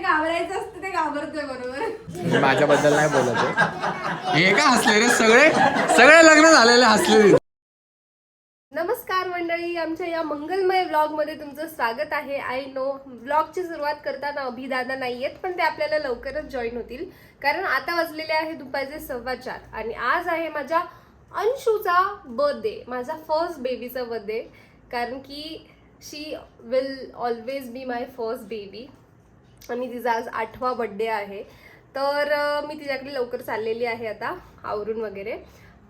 घाबरायचं असतं ते घाबरतोय बरोबर. माझ्याबद्दल नाही बोलत आहे. हे का हसले रे सगळे लग्न झालेले हसले. नमस्कार मंडळी, आमच्या या मंगलमय व्लॉगमध्ये तुमचं स्वागत आहे. आय नो व्लॉगची सुरुवात करताना अभिदादा नाही आहेत, पण ते आपल्याला लवकरच जॉईन होतील, कारण आता वाजलेले आहे दुपारचे 4:15 आणि आज आहे माझ्या अंशूचा बर्थडे, माझा फर्स्ट बेबीचा बर्थडे. कारण की she will always be my first baby आणि तिचा आज 8वा बर्थडे आहे. तर मी तिच्याकडे लवकर चाललेली आहे आता आवरून वगैरे.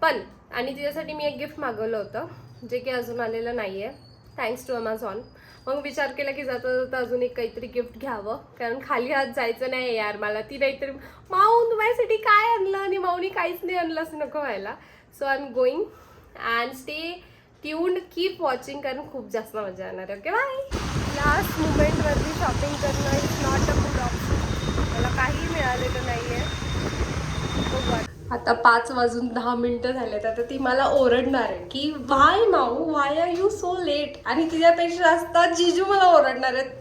पण आणि तिच्यासाठी मी एक गिफ्ट मागवलं होतं जे की अजून आलेलं नाही आहे, थँक्स टू अमेझॉन. मग विचार केला की जाता जाता अजून एक काहीतरी गिफ्ट घ्यावं, कारण खाली हात जायचं नाही यार मला. ती नाहीतरी माऊ माझ्यासाठी काय आणलं आणि माऊनी काहीच नाही आणलं असं नको व्हायला. So I am going and stay tuned, keep watching, कारण खूप जास्त मजा येणार आहे. Okay bye. लास्ट मुमेंटवरती शॉपिंग करणं is not a good option. मला काही मिळालेलं नाही आहे. आता 5:10 झालेत. आता ती मला ओरडणार आहे की why Mau, why are you so late. आणि तिच्यापेक्षा जास्त जिजू मला ओरडणार आहेत.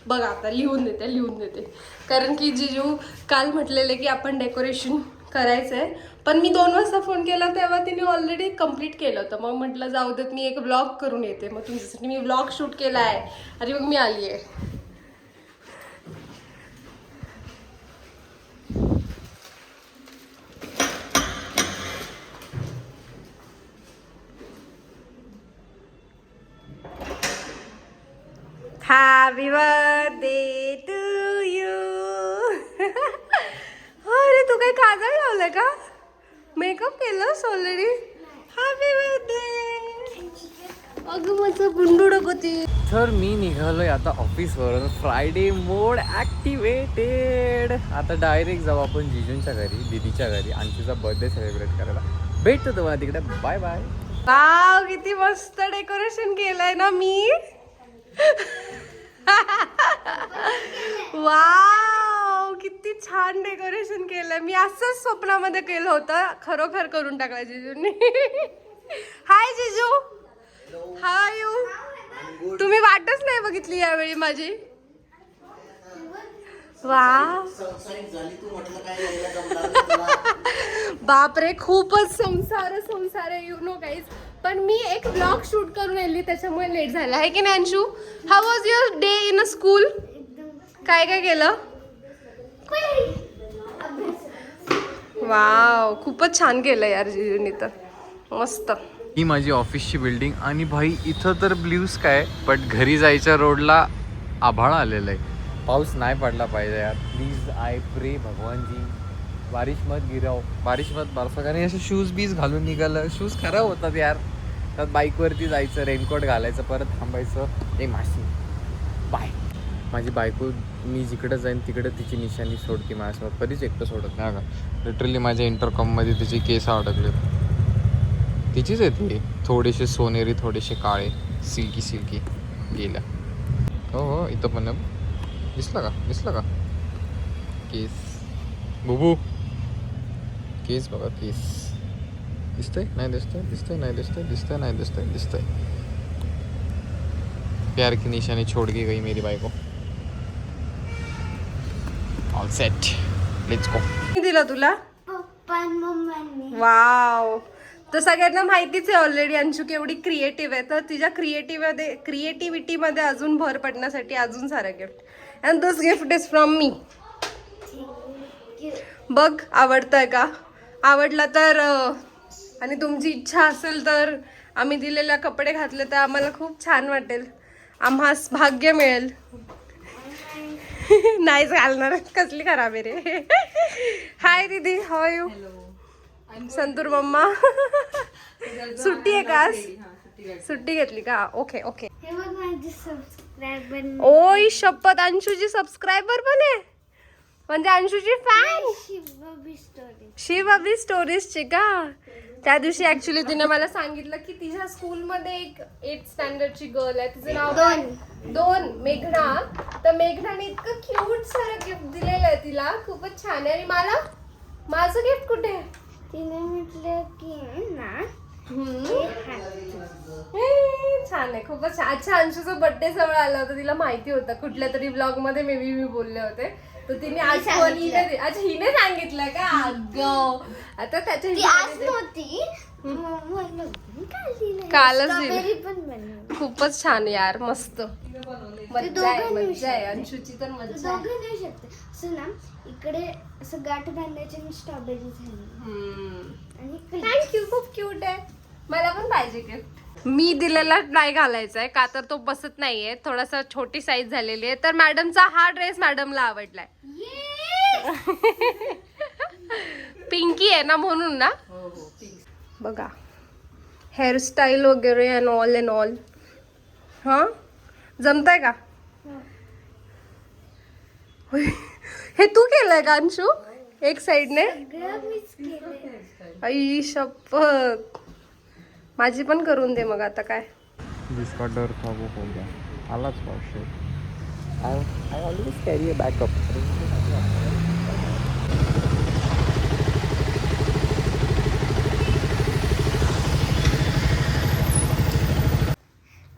बघा आता लिहून देते कारण की जिजू काल म्हटलेले की आपण डेकोरेशन करायचं आहे, पण मी 2 वाजता फोन केला तेव्हा तिने ऑलरेडी कंप्लीट केलं होतं. मग म्हटलं जाऊ देत, मी एक व्लॉग करून येते. मग तुमच्यासाठी मी व्लॉग शूट केला आहे आणि मग मी आली आहे. Happy birthday to you. अरे तू काय काजळ लावलंय का? मेकअप केलंस ऑलरेडी? Happy birthday. अगं माझं गुंडू डगोती. तर मी निघालोय आता ऑफिसवर. फ्रायडे मोड ऍक्टिवेटेड. आता डायरेक्ट जाऊ आपण जिजूंच्या घरी, दीदीच्या घरी, अंशूचा बर्थडे सेलिब्रेट करायला. भेटतो तुम्हाला तिकडे. Bye bye. वाव किती मस्त डेकोरेशन केलंय ना मी. वाव किती छान डेकोरेशन केलंय. मी असंच स्वप्नामध्ये केलं होतं, खरोखर करून टाकलं जिजूंनी. हाय जिजू, हाव आर यू? तुम्ही वाटच नाही बघितली यावेळी माझी. वाव बापरे, खूपच संसार यू नो गाईज. पण मी एक ब्लॉग शूट करून आली त्याच्यामुळे लेट झाला आहे की नाही Anshu? How was your day in a school? काय काय केलं? वाव खूपच छान केलं यार जिजूनी तर, मस्त. ही माझी ऑफिसची बिल्डिंग आणि भाई इथं तर ब्ल्यू स्काय, बट घरी जायच्या रोडला आभाळ आलेलं आहे. पाऊस नाही पडला पाहिजे यार, प्लीज आय प्रे भगवान जी. बारिश मत गिराव, बारिश मत बरसा. कारण असे शूज बीज घालून निघालं, शूज खराब होतात यार. त्यात बाईकवरती जायचं, रेनकोट घालायचं, परत थांबायचं. ए माशी बाय. माझी बायको मी जिकडं जाईन तिकडे तिची निशाणी सोडते माझ्यासोबत, कधीच एकटं सोडत नाही का. लिटरली माझ्या इंटरकॉममध्ये तिचे केस अडकले. तिचीच आहे ती, थोडेसे सोनेरी थोडेसे काळे, सिल्की गेल्या. हो इथं पण दिसला का केस? बुबू केस बघा, केस दिसतंय नाही दिसतंय. प्यार की निशानी छोड़ के गई मेरी बायको. All set, let's go. दिला तुला वाव. तर सगळ्यांना माहितीच आहे ऑलरेडी अंशू केवढी क्रिएटिव्ह आहे. तर तिच्या क्रिएटिव्हिटीमध्ये अजून भर पडण्यासाठी अजून सारं gift. And this gift is from me. बघ आवडतंय का? आवडला तर आणि तुमची इच्छा असेल तर आम्ही दिलेल्या कपडे घातले तर आम्हाला खूप छान वाटेल, आम्हास भाग्य मिळेल. नाहीच घालणार, कसली खराब आहे रे. Hi didi, how are you? Santoor mamma. सुट्टी आहे का आज? सुट्टी घेतली का? ओके. ओय शपथ, अंशूची सबस्क्रायबर पण आहे, म्हणजे अंशूची फॅन. शिवबी स्टोरीजची का? त्या दिवशी ऍक्च्युली तिने मला सांगितलं की तिच्या स्कूलमध्ये एक 8th स्टँडर्डची गर्ल आहे, तिचं नाव दोन मेघना. तर मेघनाने इतकं क्यूट सारं गिफ्ट दिलेलं आहे तिला, खूपच छान आहे. आणि मला माझं गिफ्ट कुठे आहे? तिने म्हटलं की ना छान आहे, खूपच छान. अच्छा, अंशूचा बर्थडे जवळ आला होता, तिला माहिती होतं कुठल्या तरी ब्लॉग मध्ये मे बी मी बोलले होते. तर तिने आठवणीने अच्छा हिने सांगितलं का अगं आता त्याच्या ती आज हिशोबाने नव्हती कालच स्ट्रॉबेरी दिली. पण बनवली. खूपच छान यार मस्त मज्जा आहे मज्जा आहे अंशूची तर मज्जा आहे. दोघं नेऊ शकते असं ना इकडे असं गाठ बांधायची आणि स्ट्रॉबेरी झाली आणि इकडे थँक्यू खूप क्यूट आहे मला पण पाहिजे गिफ्ट मी दिलेला नाही घालायचा आहे का तर तो बसत नाहीये थोडासा छोटी साईज झालेली आहे तर मॅडमचा हा ड्रेस मॅडमला आवडलाय पिंकी आहे ना म्हणून ना बघा हेअरस्टाईल वगैरे अँड ऑल हा जमताय का होय. हे तू केलंय का अंशू एक साइडने सगळं मीच केलंय. आई शपथ माझी पण करून दे मग आता काय जिसका डर था वो हो गया आलाच Pawshe I always carry a backup.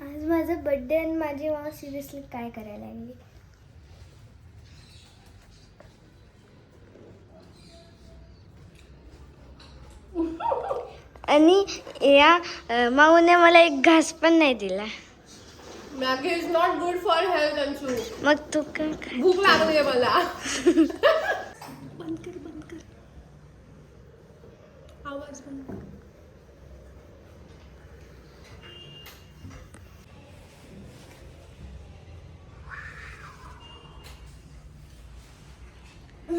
आज माझा बर्थडे आणि माझी मामा सिरियसली काय करायला लागली आणि या माऊने मला एक घास पण नाही दिला Maggi is not good for health Anshu मग तू काय खा भूक लागली आहे मला बंद कर आवाज बंद कर.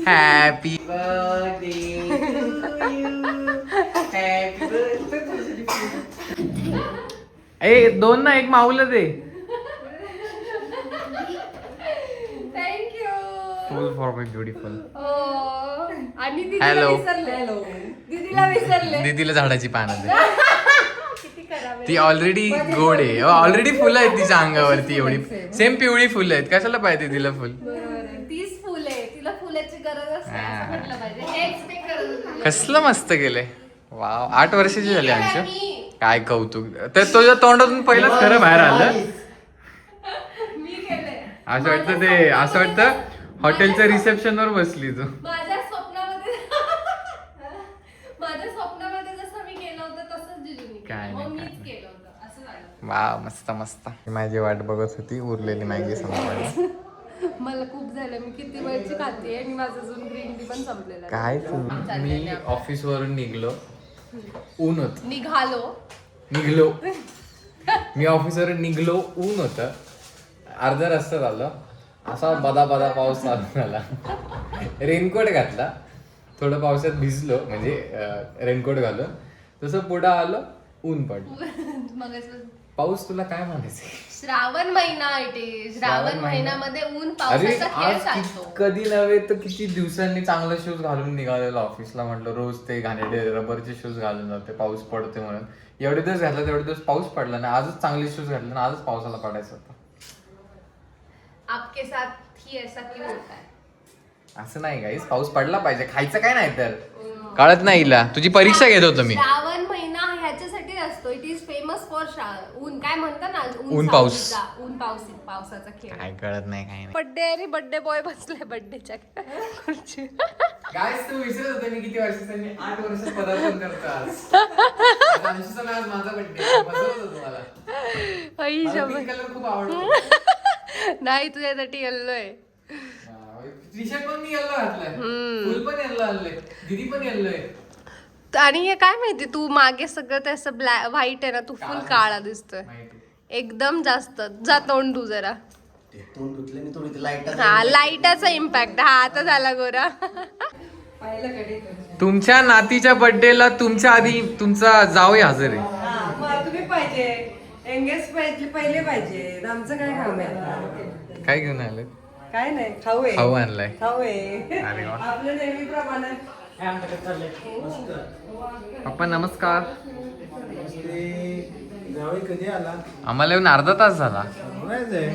Happy birthday to you. Happy birthday. ए दोन ना एक माऊला दे thankful for my beautiful आणि दीदीला Hello. विसरले दीदीला विसरले दीदीला झाडाची पानं दे किती खराब ती ऑलरेडी गोड आहे ऑलरेडी फुलं आहेत तिच्या अंगावरती एवढी सेम पिवळी फुलं आहेत कशाला पाहिजे तिला फुल तीच फुल आहे तिला फुलाची गरज असते असं म्हटलं पाहिजे हे एक्सपेक्ट करत होते. कसलं मस्त केलंय वाव 8 वर्षाची झाली अंशू काय कौतुक तर तुझ्या तोंडातून पहिलं खरं बाहेर आलं मी केलंय असं वाटतं हॉटेलच्या रिसेप्शन वर बसली तू माझ्या स्वप्नामध्ये जसं मी केलं होतं तसंच जिजूनी काय केलं. नाही, मग काय मीच केलं होतं असं झालं वा मस्त मस्त माझी वाट बघत होती उरलेली मॅगी संपवायला मला खूप झालं मी किती वेळची खाते आणि माझं अजून ग्रीन टी पण संपलेलं आहे. काय तू मी ऑफिस वरून निघलो ऊन होत निघलो मी ऑफिसवरून निघलो ऊन होतं अर्धा रस्ता झालं असा बदा बदा पाऊस चालू झाला रेनकोट घातला थोडं पावसात भिजलो म्हणजे रेनकोट घालून तसं पुढं आलं ऊन पडलं मग पाऊस तुला काय म्हणायचं श्रावण महिना श्रावण महिन्यामध्ये ऊन अरे पावसाचा खेळ आज चालतो कधी नव्हे तर किती दिवसांनी चांगले शूज घालून निघालेलो ऑफिसला म्हटलं रोज ते घाणेरडे रबरचे शूज घालून जाते पाऊस पडते म्हणून एवढे दिवस घातला तेवढे दिवस पाऊस पडला ना आजच चांगले शूज घातले ना आजच पावसाला पडायचं होतं आपके साथ ही ऐसा क्यों होता है असं नाही गाईस पाऊस पडला पाहिजे खायचं काय नाही तर कळत नाही हिला तुझी परीक्षा घेत होतो मी श्रावण महिना ह्याच्यासाठी असतो इट इज फेमस फॉर ऊन काय म्हणतात ना ऊन पाऊस. पावसाचा खेळ काय कळत नाही काय नाही बर्थडे आणि बर्थडे बॉय बसले बर्थडेच्या खुर्ची गाईस तू विचारत होते मी किती वर्षाचा मी 8 वर्ष पदार्पण करतो आज अंशूचा आज माझा बर्थडे बसवत होतो मला आई मला शपथ. pink color खूप आवडतो नाही तुझ्यासाठी येल्लोय टी शर्ट पण मी येल्लो घातलाय फुल पण येल्लो आणलंय दीदी पण येल्लो आहे आणि हे काय माहिती तू मागे सगळं ते असं ब्लॅक व्हाईट आहे ना तू फुल काळा दिसतोय माहिती एकदम जास्त जा तोंड तू जरा तोंड धुतले मी थोडी लाईट हा लाईटाचा इम्पॅक्ट हा आता झाला गोरा तुमच्या नातीच्या बर्थडेला तुमच्या आधी तुमचा जावई हजर आहे मग तुम्ही पाहिजे एंगेज पाहिजे पहिले पाहिजे आमचं काय काम आहे आता? काय घेऊन आले काय नाही खाऊ आहे खाऊ आणलाय खाऊ आहे अरे वा आपल्या नेहमीप्रमाणे पप्पा नमस्कार जावई कधी आला आम्हाला येऊन अर्धा तास झाला म्हणायचं आहे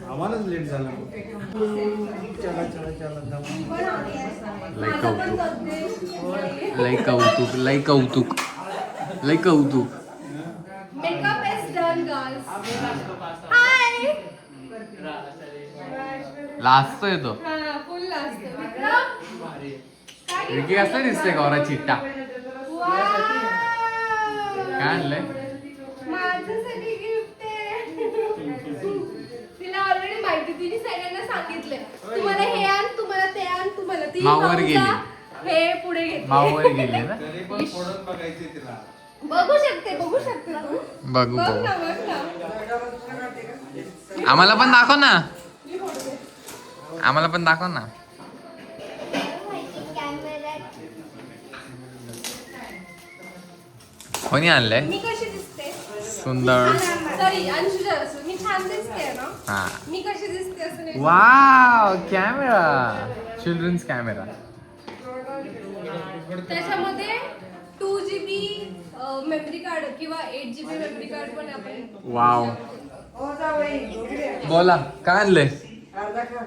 आम्हालाच लेट झाला चला चला चला जाऊ लय कौतुक लय कौतुक लय कौतुक मेकअप इज डन गर्ल्स हाय लाजतोय तो फुल चांगलं असतं. विक्रम, काय घेतलं? विकी कसं दिसतंय गौरा चिट्टा? वाव! काय आणलंय? माझ्यासाठी गिफ्ट आहे. तिला ऑलरेडी माहिती, तिने सगळ्यांना सांगितलंय तुम्हाला हे आण, तुम्हाला ते आण, तुम्हाला ती माऊवर माऊचा गेली. हे पुढे घेतले. माऊवर गेले ना? तरी पण फोडून बघायचे तिला. बघू शकते तू बघू बघ बघू. ना, बघ ना. आम्हाला पण दाखव ना. आम्हाला पण दाखव ना. कॅमेरा कोणी आणलंय? मी कशी दिसते? सुंदर. सॉरी अंशुजा, मी छान दिसते ना? हा. मी कशी दिसते असं नाही. Wow, camera, children's camera. त्याच्यामध्ये 2GB मेमरी कार्ड किंवा 8GB मेमरी कार्ड पण आपण. वाव. हो जावई, इकडे. बोला, काय आणलंय? अर्धा खा.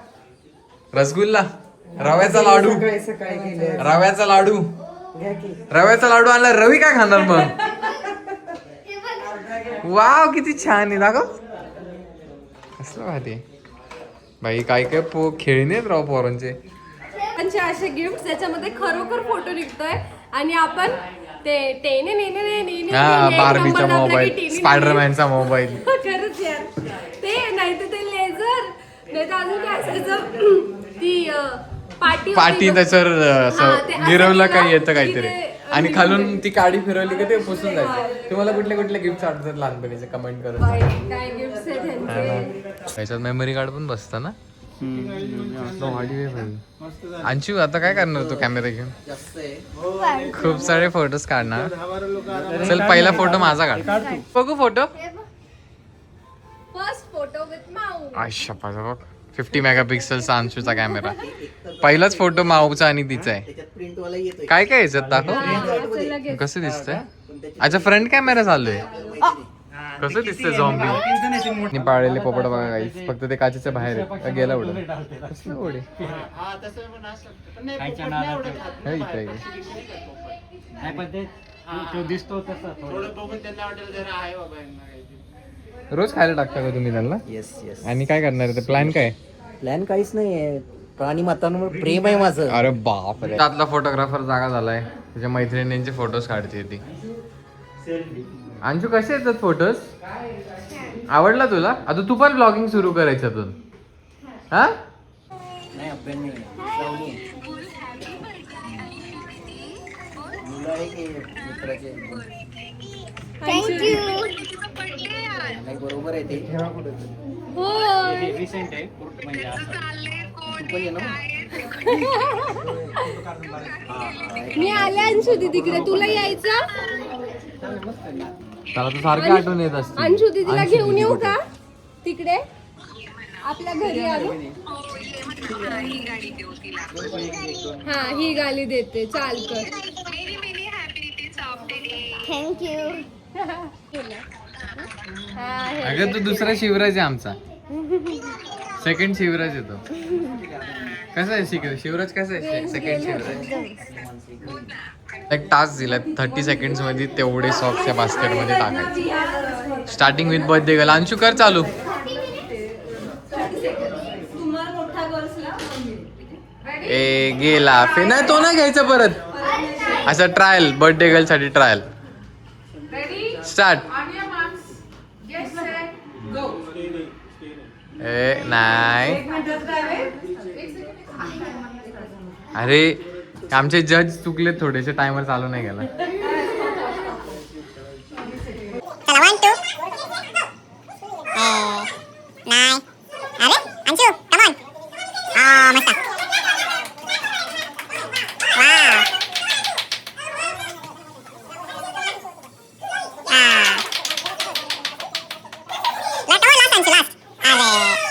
रसगुल्ला, रव्याचा लाडू, सकाळी सकाळी गेले. रव्याचा लाडू, घ्या की. रव्याचा लाडू आणला. रवी काय खाणार मग? वाव, किती छान आहे. दाखव कसलं भारी आहे. बाई काय काय खेळणे आहेत राव पोरांचे. त्यांचे असे गिफ्ट ज्याच्यामध्ये खरोखर फोटो निघतोय आणि आपण ते टेने नेने नेने हा, बार्बीचा मोबाईल, स्पायडरमॅनचा मोबाईल. खरंच यार, ते नाही तर ते लेझर, नाही तर अजून काय असायचं, ती पाटी पाटी त्याच्यावर हा, ते असं असं गिरवलं केलं काही येतं की काहीतरी ते आणि खालून ती काडी फिरवली का ते पुसून जायचं. तुम्हाला कुठले कुठले गिफ्ट आवडतात लहानपणीचे कमेंट करून बाई, काय गिफ्ट आहे त्यांचे. त्याच्यात मेमरी कार्ड पण बसतं ना. अंशू आता काय करणार तू कॅमेरा घेऊन? खूप सारे फोटोज काढणार. 10-12 लोक चल पहिला फोटो माझा काढ. बघू फोटो. फर्स्ट फोटो विथ माऊ. आयशा बघ, 50 मेगापिक्सलचा अंशूचा कॅमेरा. पहिलाच फोटो माऊचा आणि तिचा आहे. काय काय याच्यात दाखव, कसं दिसतंय? अच्छा, फ्रंट कॅमेरा चालू आहे. कसं दिसतंय झॉम्बी. पाळलेले पोपट बघा काही, फक्त ते काचेच्या बाहेर आहे. गेला उडे, कसलं उडे. रोज खायला टाकता का तुम्ही त्यांना? Yes yes. आणि काय करणार आहे ते? प्लॅन काय? प्लॅन काहीच नाहीये. प्राणी मातांवर प्रेम आहे माझं. अरे बाप रे. त्यातला फोटोग्राफर जागा झालाय, त्याच्या मैत्रिणींचे फोटोज काढते ती. अंशू कसे येतात फोटोज? आवडला तुला? आता तू पण ब्लॉगिंग सुरू करायच्यातून. हा, नाही अभ्यास नाही, लावणी आहे. मुलं आहे की मित्राचे? थँक्यू. नाही बरोबर आहे ते. हो, तू पण ये ना. मी आले अंशू तिकडे, तुला यायचं? त्याला तर सारखी आठवण येत असते. अंशू तिला घेऊन येऊ का तिकडे आपल्या घरी आणू? हा, ही गाली देते, चाल कर. थँक्यू. अगं तू दुसरा शिवराज आहे आमचा. सेकंड शिवराज येतो. कसा आहे शिवराज? कसा आहे सेकंड शिवराज? एक टास्क दिला 30 सेकंड्स मध्ये तेवढे सॉक्स या बास्केट मध्ये टाकायचे. Starting with birthday girl. Anshu कर चालू. ए गेला नाही, तो नाही घ्यायचा परत. असं ट्रायल, बर्थडे गर्ल साठी ट्रायल. स्टार्ट. ए नाही, अरे आमचे जज चुकले थोडेसे, टायमर चालू नाही गेला.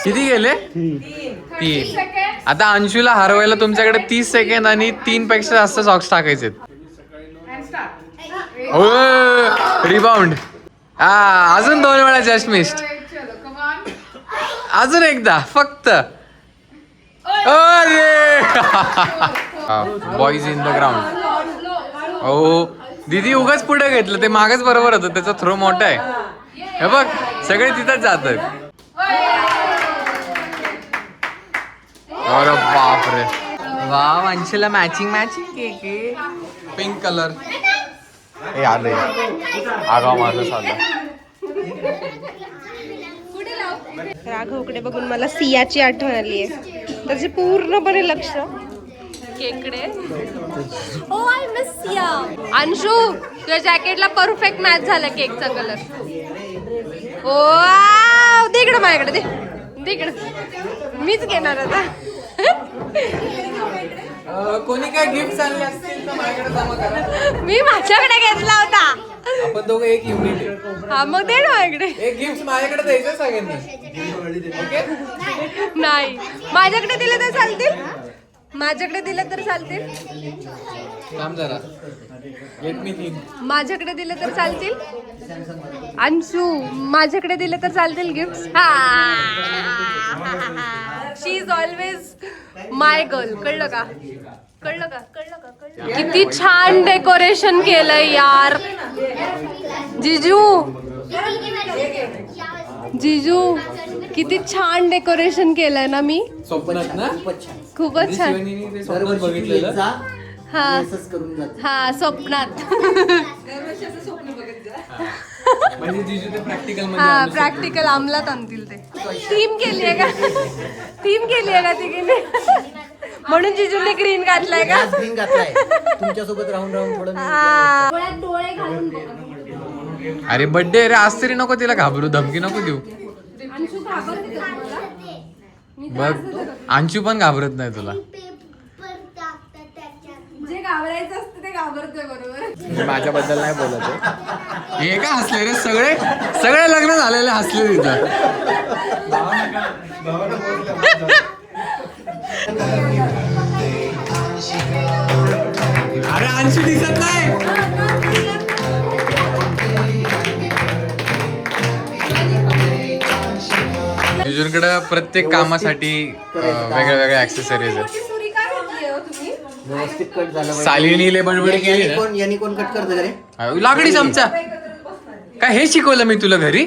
किती गेले? 3. आता अंशूला हरवायला तुमच्याकडे 30 सेकंड आणि 3 पेक्षा जास्त सॉक्स टाकायचे. रिबाउंड. हा, अजून 2 वेळा जस्ट मिस्ड. अजून एकदा फक्त. अरे बॉईज इन द ग्राउंड. हो दीदी उगाच पुढे घेतलं, ते मागच बरोबर होतं. त्याचा थ्रो मोठा आहे. हे बघ सगळे तिथंच जातात. अरे बापरे. वाव अंशूला मॅचिंग केक आहे पिंक कलर. हे आले आगाव माणूस आला. राघवकडे बघून मला सियाची आठवण आली आहे. त्याचे पूर्णपणे लक्ष केकडे. ओ आय मिस सिया. अंशू तुझ्या जॅकेटला परफेक्ट मॅच झाला केकचा कलर. ओ दे इकडे माझ्याकडे दे इकडे. मीच घेणार आता. कोणी काय गिफ्ट आणले असतील तर माझ्याकडे जमा करा. मी माझ्याकडे घेतला होता. आपण दोघं एक युनिट. हा मग दे ना माझ्याकडे. एक गिफ्ट माझ्याकडे द्यायचं सगळ्यांनी. ओके नाही माझ्याकडे दिलं तर चालतील. माझ्याकडे दिलं तर चालतील. थांब जरा. Let me think. माझ्याकडे दिलं तर चालतील. अंशू माझ्याकडे दिलं तर चालतील gift. She is always my girl. कळलं का? कळलं का? कळलं का? कळलं. किती छान डेकोरेशन केलंय यार. जिजू किती छान डेकोरेशन केलंय ना मी. स्वप्नात ना खूपच छान. शिवानीने ते स्वप्नात बघितलेलं. हा करून जात. हा स्वप्नात. म्हणजे जिजू ते प्रॅक्टिकल मध्ये हा आणू शकतो. प्रॅक्टिकल अंमलात आणतील ते. थीम केली आहे का? थीम केली आहे का तिघीने? म्हणून जिजूने ग्रीन घातलाय का? ग्रीन घातलाय तुमच्या सोबत राहून राहून थोडं मी हा. डोळ्यात डोळे घालून बघा. अरे बर्थडे रे आज तरी नको तिला घाबरू धमकी नको देऊ. बघ अंशू पण घाबरत नाही तुला. पेपर टाकतात त्याच्यात. जे घाबरायचं असतं ते घाबरतोय बरोबर. माझ्याबद्दल नाही बोलत आहे. हे काय हसले रे सगळे सगळे लग्न झालेले हसले तिथं. अरे अंशू दिसत नाही. जिजूंकडे प्रत्येक कामासाठी वेगळ्या वेगळ्या ऍक्सेसरीज आहेत. सुरी काय घेतली हो तुम्ही? व्यवस्थित कट झालं पाहिजे. सालीनीले बडबडी केली ना. यांनी कोण कट करतं का रे? लाकडी चमचा. काय हे शिकवलं मी तुला घरी?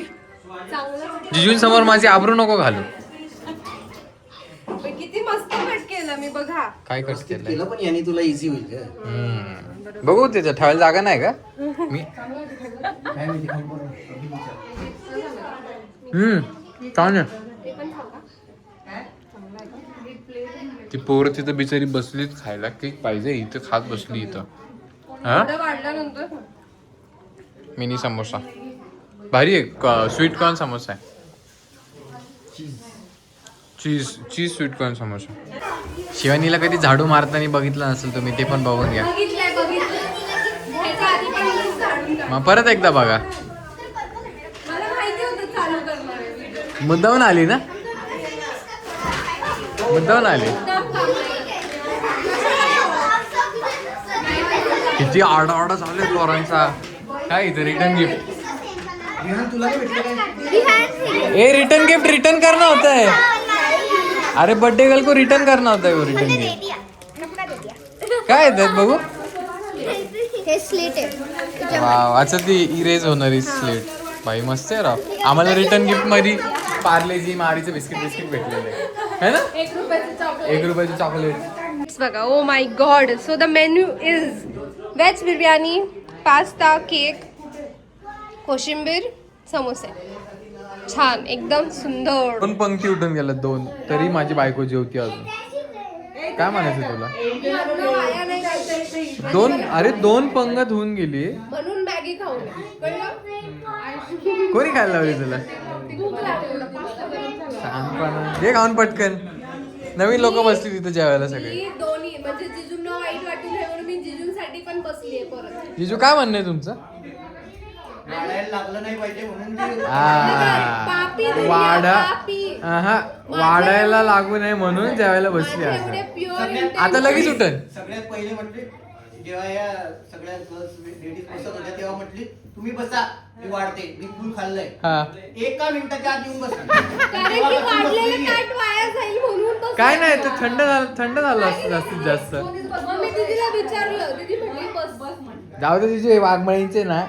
जिजूंसमोर माझी आबरू नको घालू. पण किती मस्त कट केलं मी बघा. काय करते केलं पण यांनी तुला इझी होईल का? बघू त्याच्या ठेवायला जागा नाही का मी. काय माहिती खाऊन बघ. छान आहे. ती पोरं तिथं बिचारी बसलीत खायला केक पाहिजे इथं खात बसली इथं. हा वाढल्यानंतर मिनी समोसा भारी आहे. स्वीट कॉर्न समोसा आहे. चीज चीज स्वीट कॉर्न समोसा. शिवानीला कधी झाडू मारताना बघितलं नसेल तुम्ही ते पण बघून घ्या. मग परत एकदा बघा. मुद्दाहून आली ना. मुद्दाहून आली. किती आरडाओरडा चालू आहे पोरांचा. काय इथं रिटर्न गिफ्ट. तुला नाही भेटलं काय? ए रिटर्न गिफ्ट रिटर्न करना होता है. अरे बर्थडे गर्ल को रिटर्न करना होता है वो रिटर्न गिफ्ट. काय आहे त्यात बघू. हे स्लेट आहे. वाव अच्छा ती इरेज होणारी स्लेट. भाई मस्त आहे राव. आम्हाला रिटर्न गिफ्ट मध्ये पार्लेजी मारीचे बिस्किट भेटलेले है ना. 1 रुपयाची चॉकलेट. बघा. Oh my God. So the menu is veg biryani, pasta, cake, कोशिंबीर, समोसे. छान एकदम सुंदर. 2 पंक्ती उठून गेल्या 2 तरी माझी बायको जेवती अजून. काय म्हणायचं तुला. 2 अरे 2 पंगत होऊन गेली. म्हणून मॅगी खाऊ कोणी खायला लावली तुला. शहाणपणा. हे खाऊन पटकन. नवीन लोक बसली तिथं जेवायला सगळे. दोन्ही म्हणजे जिजूंना वाईट वाटून आहे म्हणून मी जिजूंसाठी पण बसलीये परत. जिजू काय म्हणणं आहे तुमचं. वाढायला लागलं नाही पाहिजे म्हणून ती- पापी दुनिया, वाडा पापी. वाढायला लागू नये म्हणून जेवायला बसली माझे एवढे असं. प्युअर आता लगेच उठन. सगळ्यात पहिले म्हटले जेव्हा या सगळ्या गर्ल्स लेडीज बसत होत्या तेव्हा म्हटली तुम्ही बसा मी वाढते मी फुल खाल्लंय. हा एका मिनिटाच्या आत येऊन बसली. कारण की वाढलेलं ताट वाया जाईल म्हणून बसली. काय नाही ते थंड झालं असतं जास्तीत जास्त. मग मी दीदीला विचारलं. दीदी म्हटली बस बस म्हटली. जाऊ दे तिचे वाघमळींचे ना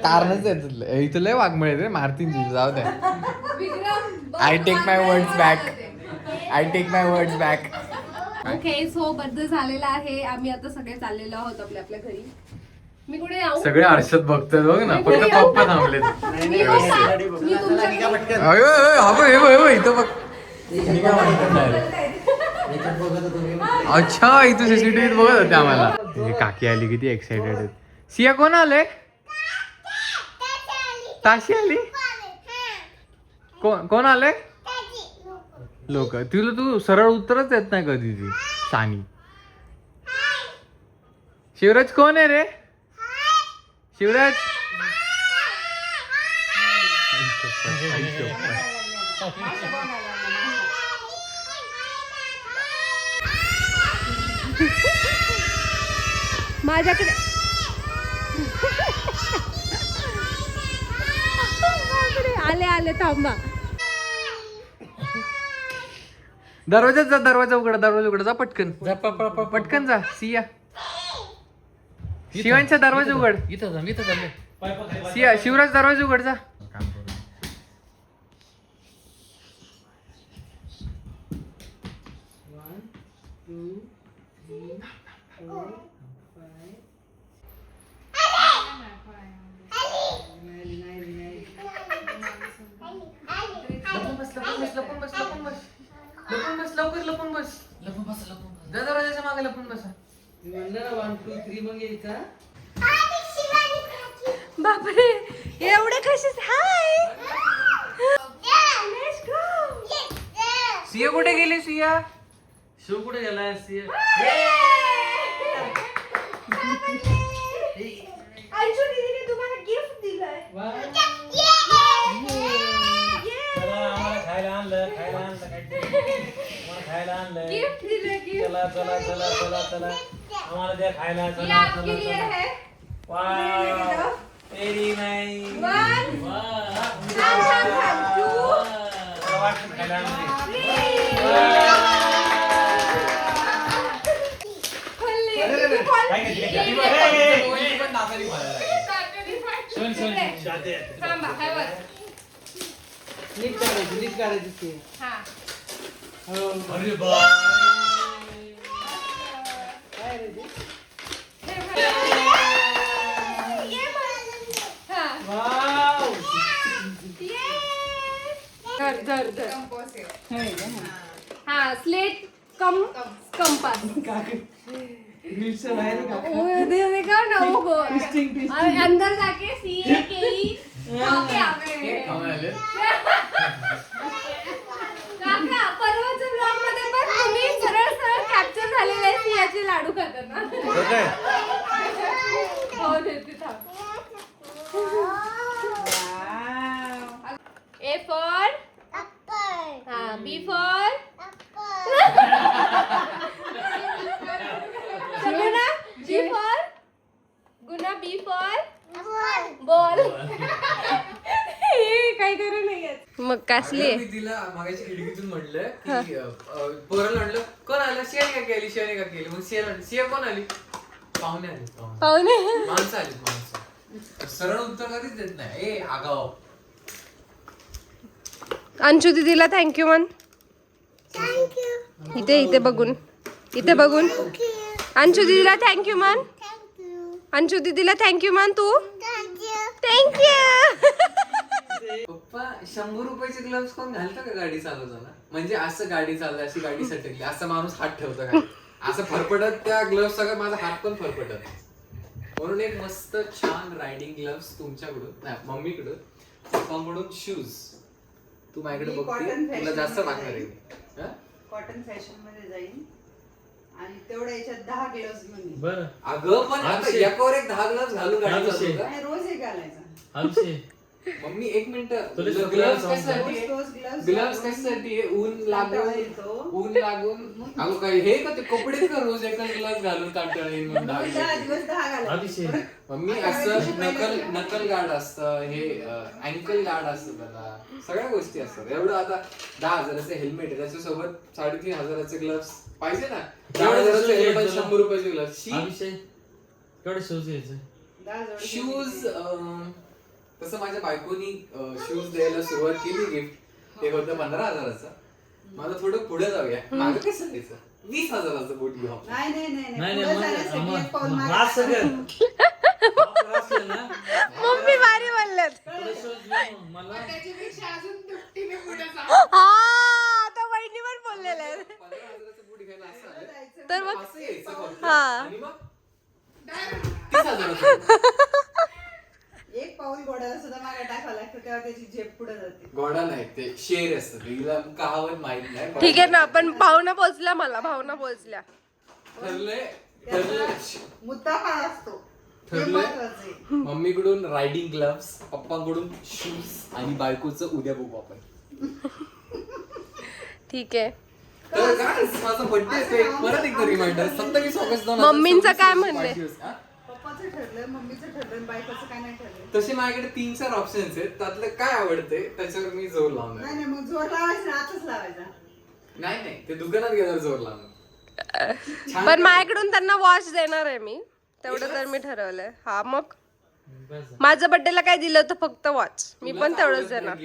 कारणच आहे. इथं लय वाघमळे रे मारतीन तिथे. जाऊ दे. Vikram I take my words back. I take my words back. Okay so birthday झालेला आहे. आम्ही आता सगळे चाललेलो आहोत आपल्या आपल्या घरी. मी कुठे येऊ? सगळे आरशात बघतात बघ ना, फक्त पप्पा थांबले. मी येऊ का? मी तुमच्या निघा पटकन. इथं बघ. अच्छा इथं सीसीटीव्हीत बघत होते आम्हाला. हे काकी आली, किती एक्साइटेड आहेत. सिया कोण आले? ताशी आली. कोण आले? लोक. तुला तू सरळ उत्तरच येत नाही कधी ती सानी. शिवराज कोण आहे रे? शिवराज माझ्याकडे आले थांबा. दरवाजा उघडा जा पटकन. पटकन जा. सिया शिवांचा दरवाजा उघड. सिया शिवराज दरवाजा उघड जा. दरवाजाच्या मागे लपून बसा. बापरे एवढे कसे. हाय सिया कुठे गेली? सिया शिव कुठे गेलाय? तुम्हाला गिफ्ट दिलंय. खायला आणलं गिफ्ट दिलंय गिफ्ट. चला आम्हाला द्या खायला. ये आपके लिए है. तेरी नाही खायला नीट काढायची. अरे बा धर. हा स्लेट कम कंपास. देखा ना वो अंदर जाके सीए केई ओके आवे. काका परवाच्या ब्लॉग मध्ये पण तुम्ही सरळ कॅप्चर झालेले आहे सियाचे लाडू खाताना. हो देते थांब. A for apple. हाँ, B for Guna. G for Guna. B for ball. हे काय करू नये. मग कसली मी तिला मागाशी खिडकीतून म्हटलं की पोराला म्हटलं कोण आलं? शियाने का केली? शियाने का केली? मग सिया कोण आली? पाहुणे आली. पाहुणे माणसं आली. माणसं सरळ उत्तर कधीच देत नाही. ए आगाव. अंशू दीदीला थँक्यू म्हण. इथे बघून अंशू दीदीला थँक्यू म्हण. अंशू दीदीला थँक्यू म्हण तू. थँक्यू. पप्पा 100 रुपयाचे ग्लव्स कोण घालतं का गाडी चालवताना? म्हणजे असं गाडी चालली, अशी गाडी सटकली, असं माणूस हात ठेवतं का? असं फरफटत त्या ग्लव्स सगळं माझा हात पण फरफटत. म्हणून एक मस्त छान रायडिंग ग्लव्स तुमच्याकडून नाही मम्मीकडून, पप्पाकडून शूज. तू माझ्याकडे बघते तुला जास्त लागणार आहे. कॉटन फॅशन मध्ये जाईल आणि तेवढ्या याच्यात 10 ग्लोव्स मध्ये. बरं अगं पण आता एकावर एक 10 ग्लव्स घालून गाडी चालवतो का? नाही रोज एक घालायचा. मम्मी एक मिनिट. तुला ग्लव्स सगळं कशासाठी? रोज gloves ग्लव्स घालून कशासाठी? ऊन लागून अगं काय हे का ते कपडे का रोज एका ग्लव्स घालून काढता येईल म्हणून 10 दिवस 10 घालायचे. मम्मी असं नकल गार्ड असतं, हे अँकल गार्ड असतं, त्याला सगळ्या गोष्टी असतात. एवढं आता 10,000चं हेल्मेट आहे, त्याच्यासोबत 3,500चे ग्लव्स पाहिजे ना. 10,000चं हेल्मेट 100 रुपयाचे ग्लव्स. केवढे शूज घ्यायचे? 10 जोडी शूज तसं माझ्या बायकोनी शूज द्यायला सुरुवात केली गिफ्ट. ते होतं 15,000चं. मला थोडं पुढे जाऊया. मागं कसं जायचं? 20,000चं बूट घेऊ आपण. मम्मी भारी बोलल्यात. हा आता वहिनी पण बोललेल्या आहेत. 15,000चं बूट घ्यायला असं आलं. तर मग असं यायचं फक्त. हा. आणि मग 30,000चं. एक पाऊल गोड्याला सुद्धा मागे टाकावं लागतं तेव्हा त्याची झेप पुढे जाते. गोडा नाही ते शेर असतं. तिला कहावत माहित नाही. ठीक आहे ना, पण भावना पोचल्या मला, भावना पोचल्या. ठरलंय. मुद्दा हा असतो हे ठरलंय. महत्वाचं आहे. मम्मीकडून रायडिंग ग्लव्स, पप्पाकडून शूज आणि बायकोचं उद्या बघू आपण. ठीक आहे. तर काय माझा बर्थडे ते परत एकदा रिमाइंडर 27 ऑगस्ट 2024. मम्मींचं काय म्हणणं? हा? पप्पाचं ठरलं, मम्मीचं ठरलं, बायकोचं काय नाही ठरलं. तसे माझ्याकडे 3-4 ऑप्शन्स आहेत. त्यातलं काय आवडते त्याच्यावर मी जोर लावणार. नाही नाही, मग जोर लावायचा ना, आताच लावायचा. नाही ते दुकानात गेल्यावर जोर लावणार. छान पण माझ्याकडून त्यांना वॉच देणार आहे मी, तेवढं तर मी ठरवलंय. हा मग माझ्या बर्थडेला काय दिलं होतं? फक्त वॉच. मी पण तेवढंच देणार.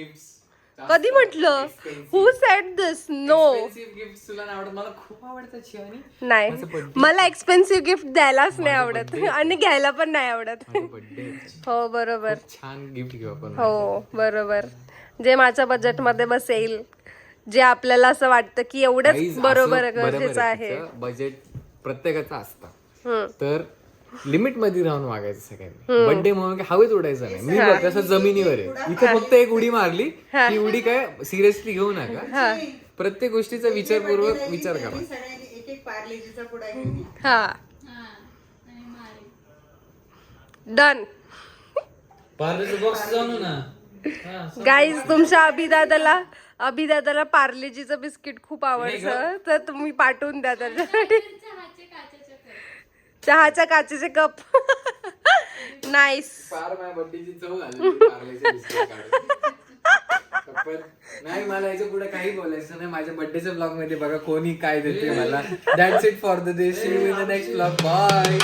कधी म्हटलं? हु सेड दिस? नो. गिफ्ट तुला नाही आवडत? मला खूप आवडतं शिवानी. नाही, माझं birthday. मला एक्सपेन्सिव्ह गिफ्ट द्यायलाच नाही आवडत आणि घ्यायला पण नाही आवडत. माझा बर्थडे हो बरोबर. छान गिफ्ट घेऊ आपण. हो बरोबर. जे माझ्या बजेटमध्ये बसेल, जे आपल्याला असं वाटतं की एवढंच बरोबर गरजेचं आहे. बजेट प्रत्येकाचं असतं. हम्म. तर लिमिट मध्ये राहून वागायचं सगळ्यांनी. बर्थडे म्हणून काय हवेत उडायचं नाही. मी बघ कसं जमिनीवर आहे. इथे फक्त एक उडी मारली, ती उडी काय सिरियसली घेऊ नका. प्रत्येक गोष्टीचा विचारपूर्वक विचार करा. सगळ्यांनी एक एक पार्लेजीचा पुडा घेऊन ये. हा डन. गाईज, तुमच्या अभिदादाला पार्लेजीचं बिस्किट खूप आवडतं, तर तुम्ही पाठवून द्या त्याच्यासाठी. चहाच्या काचेचे कप. नाईस. फार माझ्या बर्थडेची चव झाली पार्लेचं बिस्किट काढून. पण नाही, मला याच्या पुढे काही बोलायचं नाही. माझ्या बर्थडेच्या ब्लॉग मध्ये बघा कोणी काय देते मला. That's it for the day. See you in the next blog. Bye.